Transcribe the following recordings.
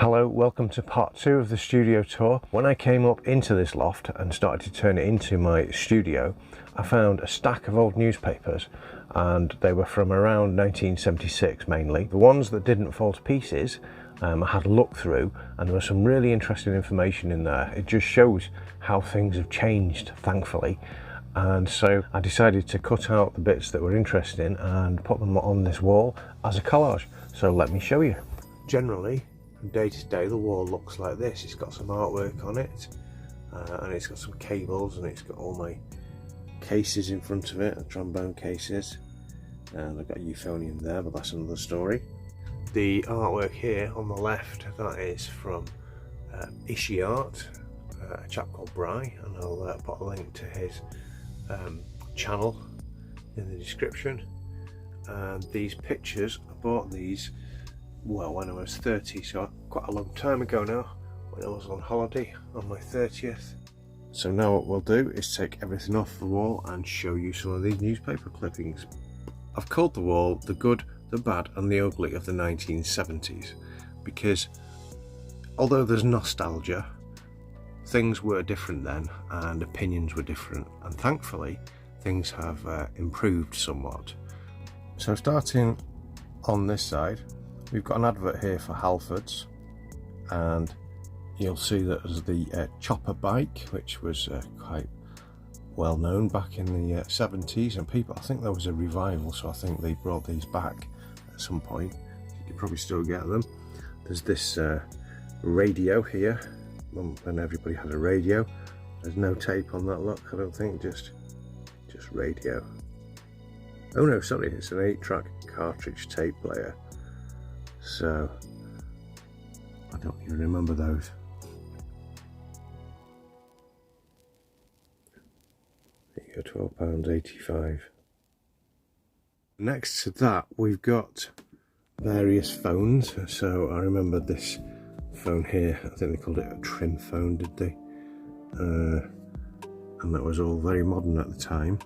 Hello, welcome to part 2 of the studio tour. When I came up into this loft and started to turn it into my studio, I found a stack of old newspapers, and they were from around 1976 mainly. The ones that didn't fall to pieces, I had a look through, and there was some really interesting information in there. It just shows how things have changed, thankfully. And so I decided to cut out the bits that were interesting and put them on this wall as a collage. So let me show you. Generally, from day to day, the wall looks like this. It's got some artwork on it, and it's got some cables, and it's got all my cases in front of it, the trombone cases, and I've got a euphonium there, but that's another story. The artwork here on the left, that is from Ishi Art, a chap called Bry, and I'll put a link to his channel in the description. And these pictures, I bought these well when I was 30, so quite a long time ago now, when I was on holiday on my 30th. So now what we'll do is take everything off the wall and show you some of these newspaper clippings. I've called the wall the good, the bad and the ugly of the 1970s, because although there's nostalgia, things were different then and opinions were different, and thankfully things have improved somewhat. So starting on this side, we've got an advert here for Halfords, and you'll see that there's the chopper bike, which was quite well known back in the 70s, and people, I think there was a revival, so I think they brought these back at some point. You can probably still get them. There's this radio here, when everybody had a radio. There's no tape on that, look, I don't think, just radio. Oh no, sorry, it's an 8-track cartridge tape player. So I don't even remember those. There you go, £12.85. Next to that, we've got various phones. So I remember this phone here, I think they called it a trim phone, did they? And that was all very modern at the time.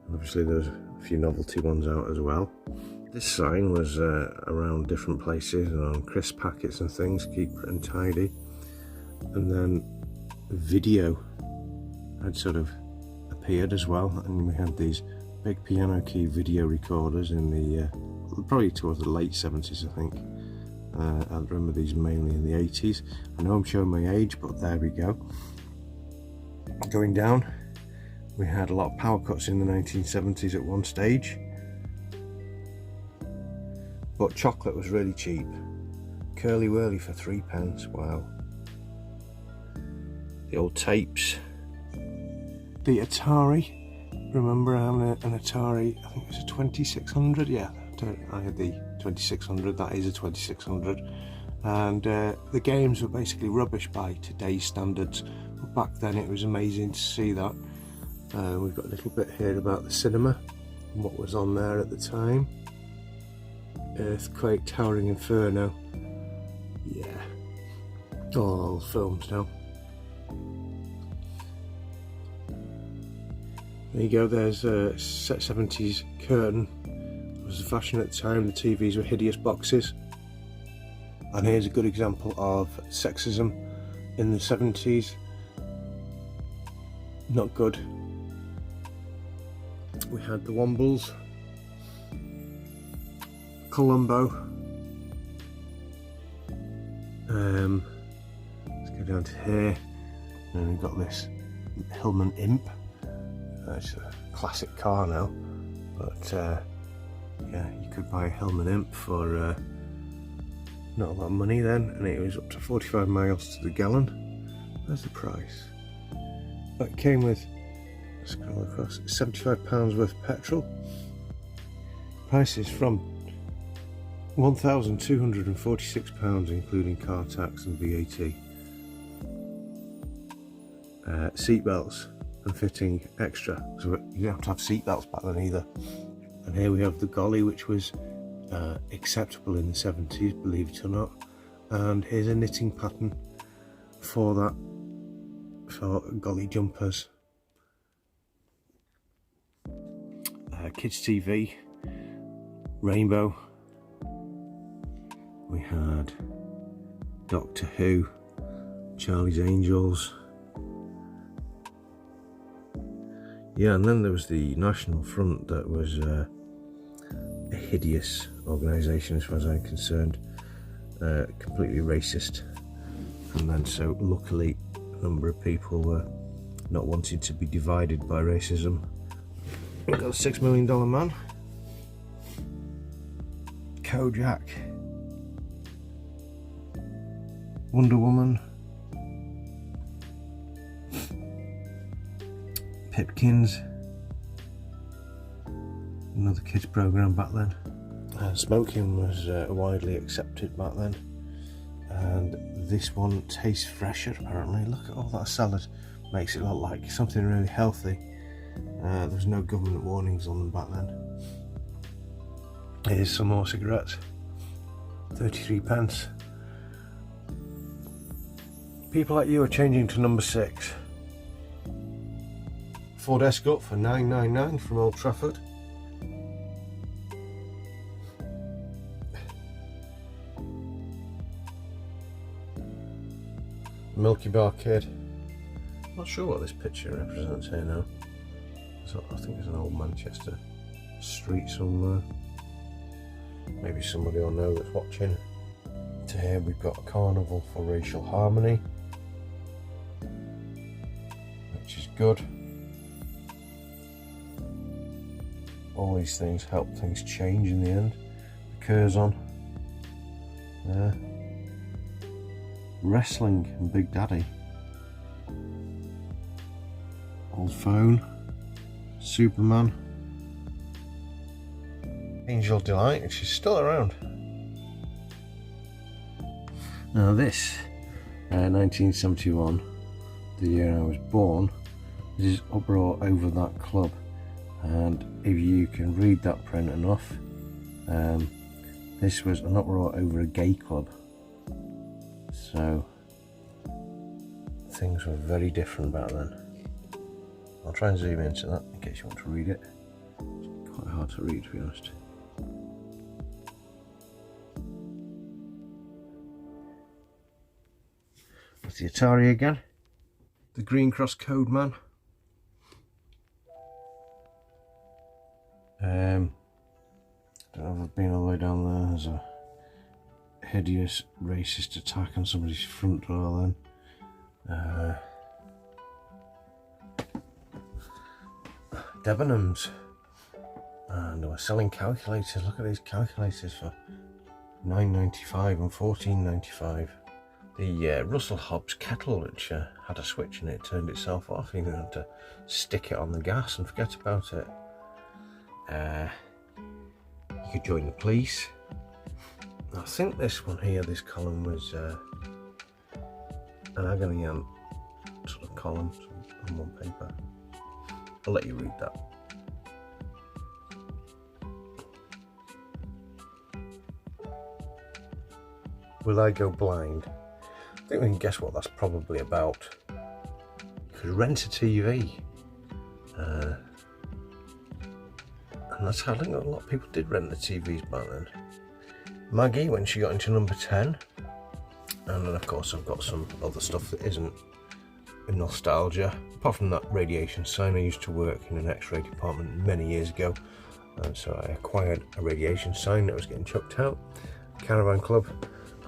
And obviously there's a few novelty ones out as well. This sign was around different places and on crisp packets and things, keep it and tidy. And then video had sort of appeared as well, and we had these big piano key video recorders in the probably towards the late 70s, I think. I remember these mainly in the 80s. I know I'm showing my age, but there we go. Going down, we had a lot of power cuts in the 1970s at one stage. But chocolate was really cheap. Curly Whirly for 3p, wow. The old tapes. The Atari, remember having an Atari, I think it was a 2600, yeah. I had the 2600, that is a 2600. And the games were basically rubbish by today's standards. But back then it was amazing to see that. We've got a little bit here about the cinema and what was on there at the time. Earthquake, Towering Inferno, yeah, all old films now. There you go, there's a set 70s curtain. It was the fashion at the time, the TVs were hideous boxes. And here's a good example of sexism in the 70s. Not good. We had the Wombles, Columbo. Let's go down to here, and we've got this Hillman Imp. It's a classic car now, but yeah, you could buy a Hillman Imp for not a lot of money then, and it was up to 45 miles to the gallon. There's the price. That came with, let's scroll across, £75 worth of petrol. Prices from £1,246, including car tax and VAT. Seat belts and fitting extra, so you didn't have to have seat belts back then either. And here we have the Golly, which was acceptable in the 70s, believe it or not. And here's a knitting pattern for that, for Golly jumpers. Kids TV, Rainbow. We had Doctor Who, Charlie's Angels. Yeah, and then there was the National Front, that was a hideous organisation as far as I'm concerned, completely racist. And then so luckily a number of people were not wanting to be divided by racism. We've got a $6 million man, Kojak, Wonder Woman, Pipkins, another kids program back then. Smoking was widely accepted back then, and this one tastes fresher apparently. Look at all that salad, makes it look like something really healthy. There was no government warnings on them back then. Here's some more cigarettes, 33p. People like you are changing to number 6. Ford Escort for $9.99 from Old Trafford. Milky Bar Kid. Not sure what this picture represents here now. So I think it's an old Manchester street somewhere. Maybe somebody will know that's watching. To here we've got a Carnival for Racial Harmony, which is good. All these things help things change in the end. The Curzon. There. Wrestling and Big Daddy. Old Phone. Superman. Angel Delight, which is still around. Now this, 1971, the year I was born, this is Uproar Over That Club, and if you can read that print enough, this was an uproar over a gay club. So things were very different back then. I'll try and zoom into that in case you want to read it. It's quite hard to read, to be honest. That's the Atari again. The Green Cross Code Man. I don't know if I've been all the way down there. There's a hideous racist attack on somebody's front door then. Debenhams. And they were selling calculators. Look at these calculators for $9.95 and $14.95. The Russell Hobbs kettle, which had a switch in it, turned itself off. You had to stick it on the gas and forget about it. You could join the police. I think this one here, this column was an agony aunt sort of column on one paper. I'll let you read that. Will I Go Blind? I think we can guess what that's probably about. You could rent a TV. And that's how I think a lot of people did rent the TVs back then. Maggie, when she got into number 10. And then of course I've got some other stuff that isn't nostalgia. Apart from that radiation sign, I used to work in an X-ray department many years ago. And so I acquired a radiation sign that was getting chucked out. Caravan Club.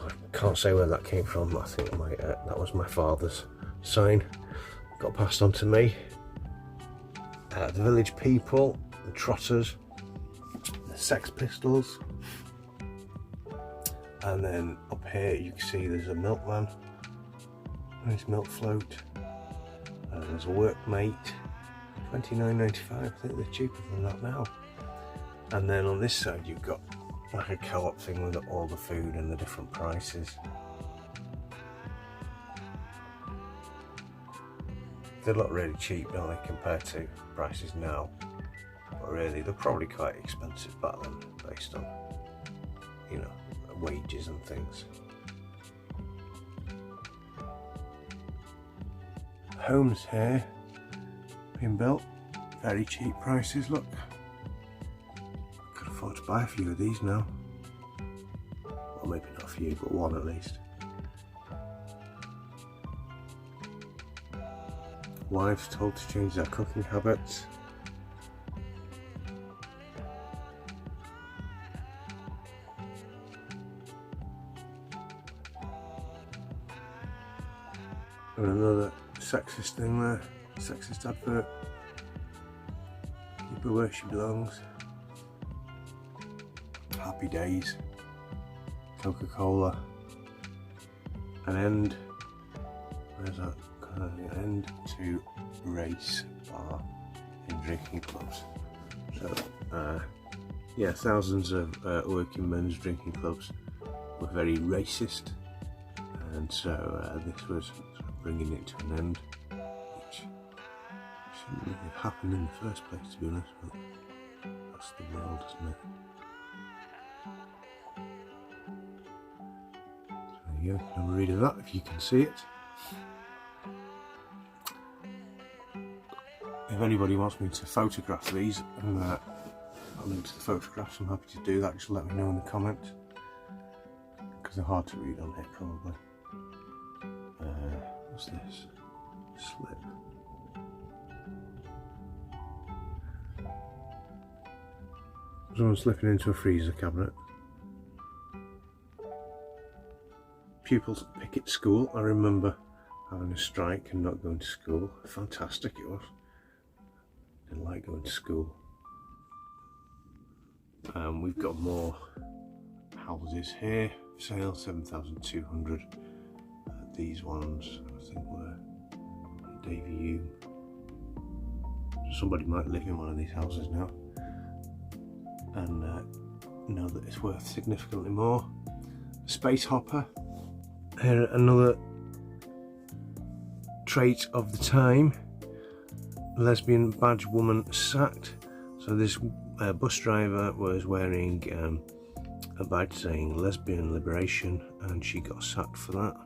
I can't say where that came from. I think that was my father's sign. Got passed on to me. The Village People, the Trotters, the Sex Pistols, and then up here you can see there's a milkman, nice milk float. There's a Workmate, $29.95. I think they're cheaper than that now. And then on this side you've got like a co-op thing with all the food and the different prices. They look really cheap, don't they, compared to prices now? But really, they're probably quite expensive back then, based on, you know, wages and things. Homes here, being built, very cheap prices, look. Could afford to buy a few of these now. Well, maybe not a few, but one at least. wives told to change their cooking habits. And another sexist thing there, sexist advert. Keep her where she belongs. Happy days. Coca Cola. An end. Where's that? An end to race bar in drinking clubs. So, yeah, thousands of working men's drinking clubs were very racist, and so this was bringing it to an end, which shouldn't really have happened in the first place, to be honest, but that's the world, isn't it? So there you go, have a read of that if you can see it. If anybody wants me to photograph these and I'll link to the photographs, I'm happy to do that. Just let me know in the comments, because they're hard to read on here probably. What's this? Slip. Someone slipping into a freezer cabinet. Pupils at Picket School. I remember having a strike and not going to school. Fantastic it was. Didn't like going to school. We've got more houses here. Sale 7,200. These ones I think were Davy Hume. Somebody might live in one of these houses now and know that it's worth significantly more. Space hopper. Here another trait of the time. Lesbian badge woman sacked. So this bus driver was wearing a badge saying lesbian liberation, and she got sacked for that.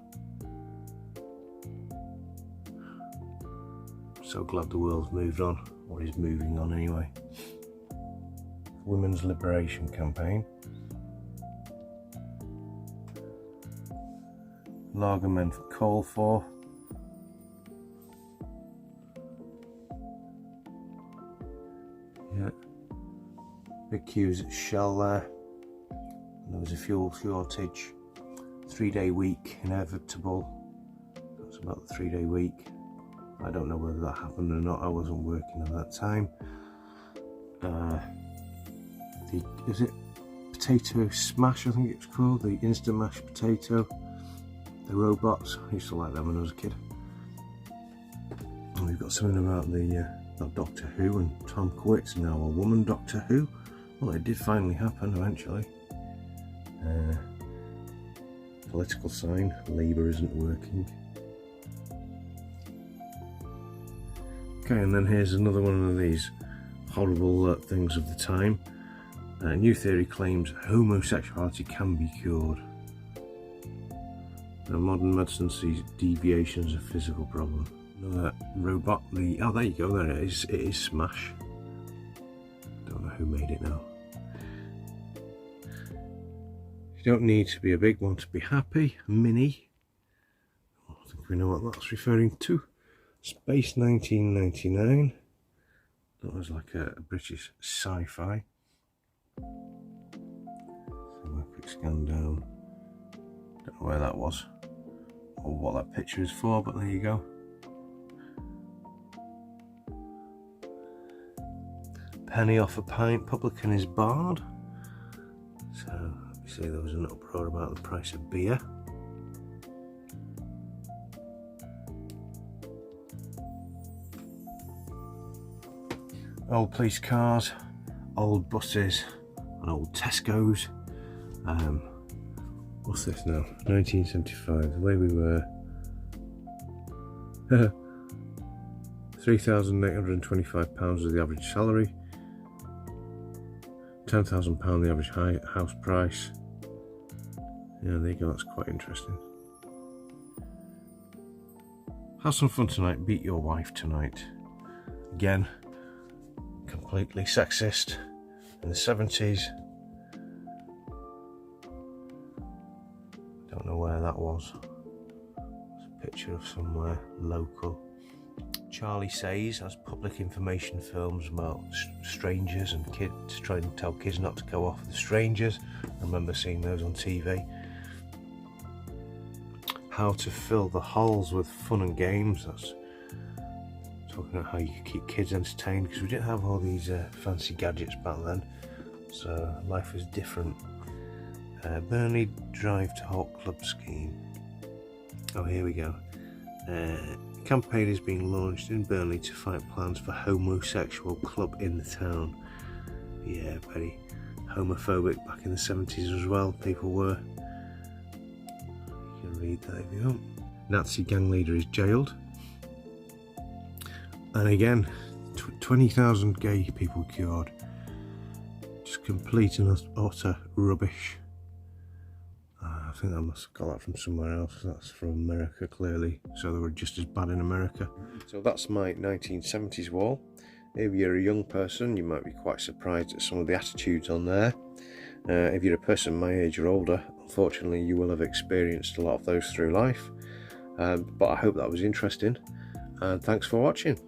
So glad the world's moved on, or is moving on anyway. Women's Liberation Campaign. Lager men for call for. Yeah. Big queues at Shell there. And there was a fuel shortage. 3-day week inevitable. That's about the 3-day week. I don't know whether that happened or not. I wasn't working at that time. Is it potato smash? I think it's called, the instant mashed potato. The robots. I used to like them when I was a kid. And we've got something about about Doctor Who and Tom Quit's now a woman Doctor Who. Well, it did finally happen eventually. Political sign. Labour isn't working. Okay, and then here's another one of these horrible things of the time. New theory claims homosexuality can be cured. Modern medicine sees deviation as a physical problem. Another robot, oh there you go, there it is. It is Smash. Don't know who made it now. You don't need to be a big one to be happy. Mini. I think we know what that's referring to. Space 1999. That was like a British sci-fi. So a quick scan down. Don't know where that was or what that picture is for, but there you go. Penny off a pint, publican is barred. So obviously there was an uproar about the price of beer. Old police cars, old buses, and old Tesco's. What's this now? 1975, the way we were. £3,825 was the average salary. £10,000 the average house price. Yeah, there you go, that's quite interesting. Have some fun tonight, beat your wife tonight. Again, completely sexist. In the 70s. Don't know where that was. It's a picture of somewhere local. Charlie Says has public information films about strangers and kids, trying to tell kids not to go off with strangers. I remember seeing those on TV. How to fill the halls with fun and games. That's talking about how you could keep kids entertained, because we didn't have all these fancy gadgets back then, so life was different. Burnley Drive to Hawk Club scheme. Oh, here we go. Campaign is being launched in Burnley to fight plans for homosexual club in the town. Yeah, very homophobic back in the 70s as well, people were. You can read that if you want. Nazi gang leader is jailed. And again, 20,000 gay people cured. Just complete and utter rubbish. I think I must have got that from somewhere else. That's from America, clearly. So they were just as bad in America. So that's my 1970s wall. If you're a young person, you might be quite surprised at some of the attitudes on there. If you're a person my age or older, unfortunately you will have experienced a lot of those through life. But I hope that was interesting. And thanks for watching.